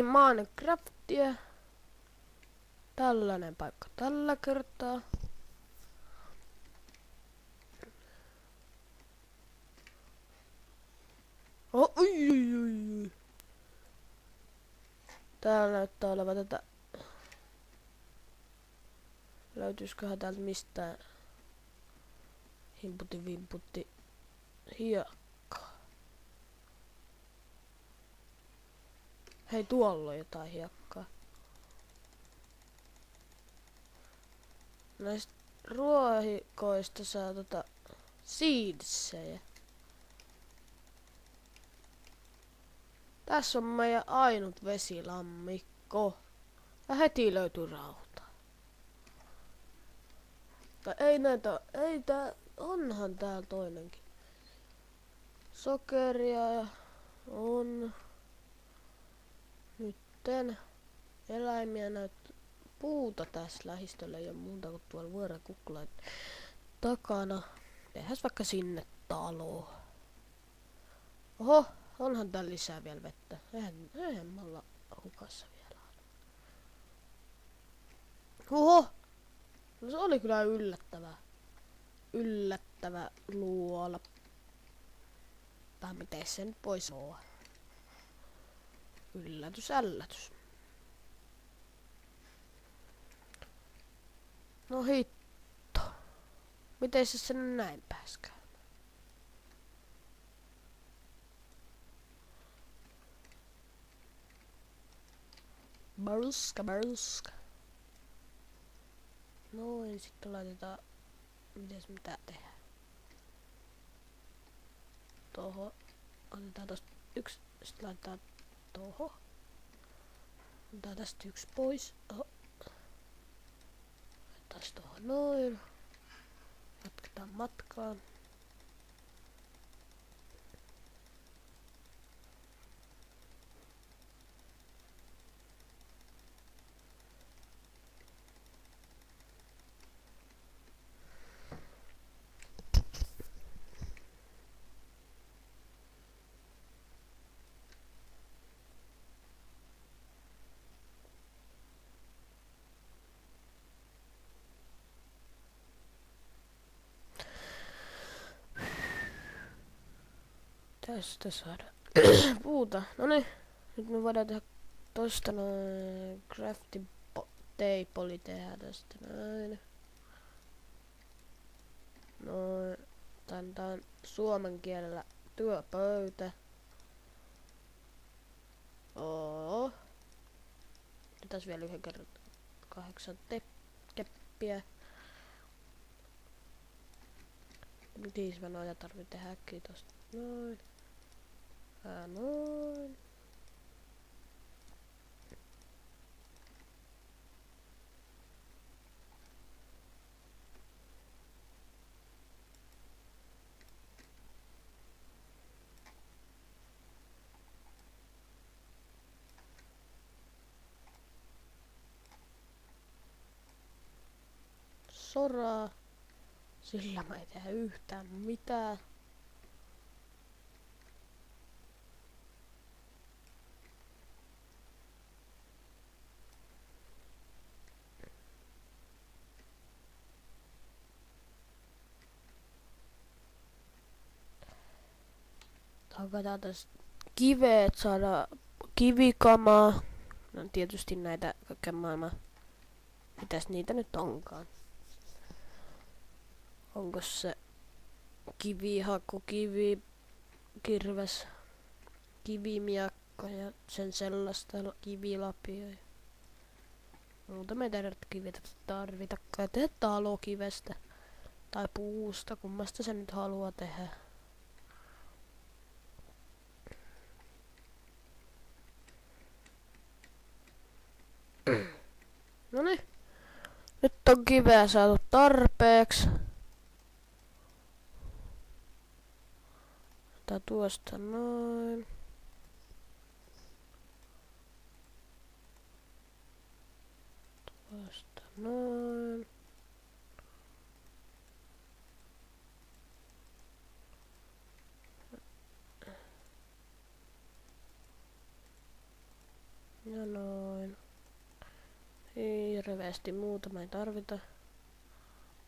Niin Minecraftia. Tällainen paikka tällä kertaa. Oh, ui. Täällä näyttää olevan tätä. Löytyisiköhän täältä mistään himputti vimputti hiekkaa. Hei, tuolla on jotain hiekkaa. Näistä ruohikoista saa seedsejä. Tässä on meidän ainut vesilammikko. Ja heti löytyy rautaa. Tai ei näitä, ei tää, onhan täällä toinenkin. Sokeria ja on. Nytten eläimiä näyttää. Puuta tässä lähistöllä ei ole muuta kuin tuolla vuoren kukkula takana. Tehdäs vaikka sinne talo. Oho, onhan täällä lisää vielä vettä. Eihän me olla hukassa vielä. Oho! No se oli kyllä yllättävä luola. Tai miten se nyt voisi olla. Yllätys. No hitto. Miten se sen näin pääskään? Baruska. Noin, sitten laitetaan. Mites mitä tehdään? Toho. Otetaan tosta yksi. Sitten laitetaan toho. Otetaan tästä yksi pois. Oho. Taas tuohon noin. Jatketaan matkaan. Tästä saadaan puuta. Noniin. Nyt me voidaan tehdä tosta noin. Crafting table tehdään tästä noin. Noin. Tää on suomen kielellä työpöytä. Oo. Tässä vielä yhden kerran 8 keppiä. Miten mä noita tarvii tehdä äkkiä tosta. Noin. Noin. Soraa. Sillä mä ei tehdä yhtään mitään. Hakataan tästä kiveet, saada kivikamaa. No tietysti näitä kaikkea maailmaa. Mitäs niitä nyt onkaan? Onko se kivihaku, kivikirves, kivimiakka ja sen sellaista kivilapio. Muuta me ei tarvitakaan tehdä talokivestä tai puusta, kummasta se nyt haluaa tehdä. Noniin. Nyt on kiveä saatu tarpeeksi. Otetaan tuosta noin. Tuosta noin. Ja hirveästi muuta me ei tarvita.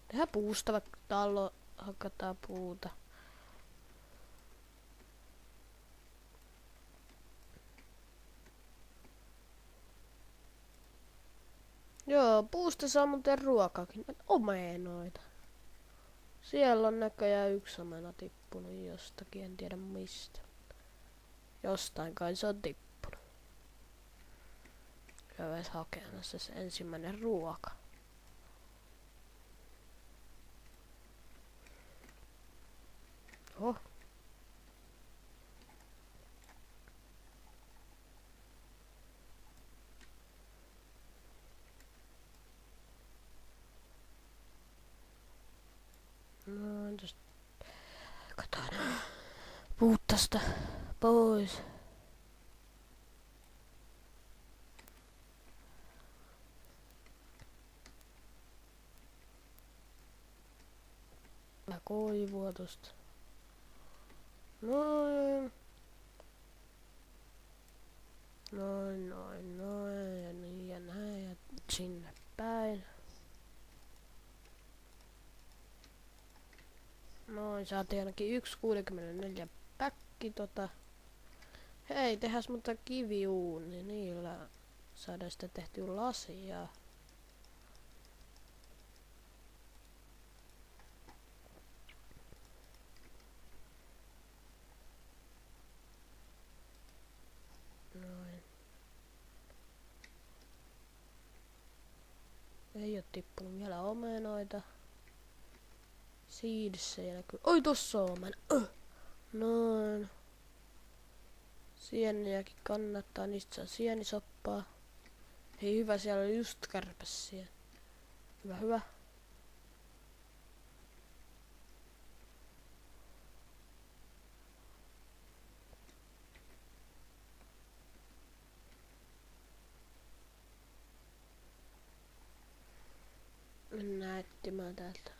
Tehdään puusta vaikka talo, hakataan puuta. Joo, puusta saa muuten ruokakin. Omenoita. Siellä on näköjään yksi omena tippunut jostakin, en tiedä mistä. Jostain kai se on tippunut. Käydään hakemassa se ensimmäinen ruoka. Oho. No entäs... Katsotaan. Puut tästä pois. Ja koivua tosta. Noin. Noin, noin, noin. Ja niin ja näin. Ja sinne päin. Noin, saatiin ainakin 1,64 päkki Hei, tehäs mutta kiviuuni, niillä saadaan sitä tehtyä lasia. Noin. Ei oo tippunut vielä omenoita. Siidissä ei näkyy. Oi, tossa on omena. Noin. Sieniäkin kannattaa, niistä saa sienisoppaa. Hei hyvä, siellä oli just kärpäs siellä. Hyvä, hyvä. Mennään etsimään täältä.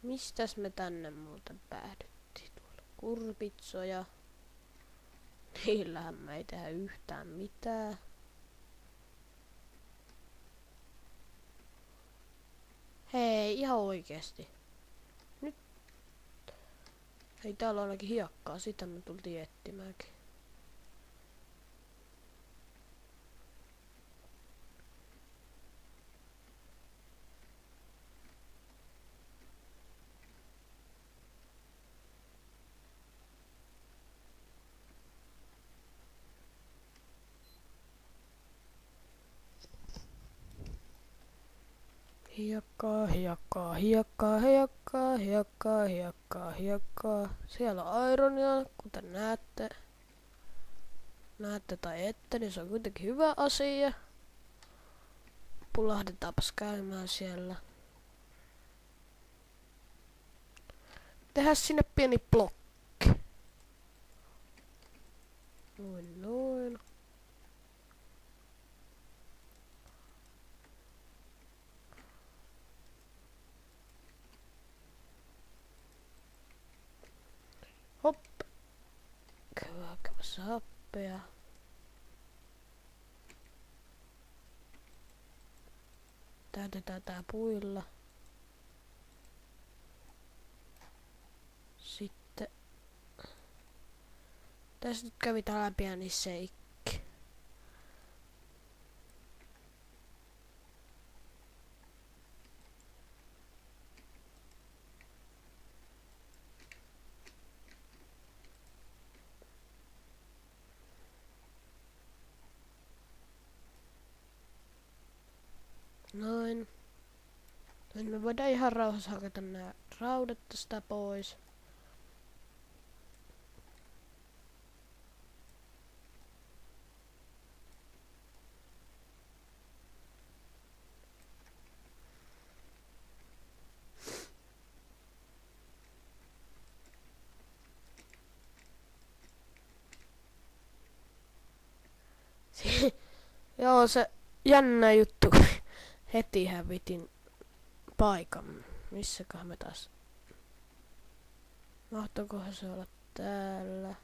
Mistäs me tänne muuten päädyttiin? Tuolla kurpitsoja. Niillähän me ei tehdä yhtään mitään. Hei, ihan oikeesti. Nyt. Hei, täällä on ainakin hiekkaa. Sitä me tultiin etsimäänkin. Hiekkaa, hiekkaa, hiekkaa, hiekkaa, hiekkaa, hiekkaa, hiekkaa. Siellä on ironia, kuten näette. Näette tai ette, niin se on kuitenkin hyvä asia. Pulahdetaanpas käymään siellä. Tehdään sinne pieni blokki. Noin, noin. Hop. Käydäänkö happea. Täytetään tää puilla. Sitten. Tässä nyt kävi täällä pieni seikki. Noin. Nyt me voidaan ihan rauhassa hakata nää raudat tästä pois. Joo, se jännä juttu, kun heti hävitin paikan. Missäköhän me taas? Mahtoikohan se olla täällä?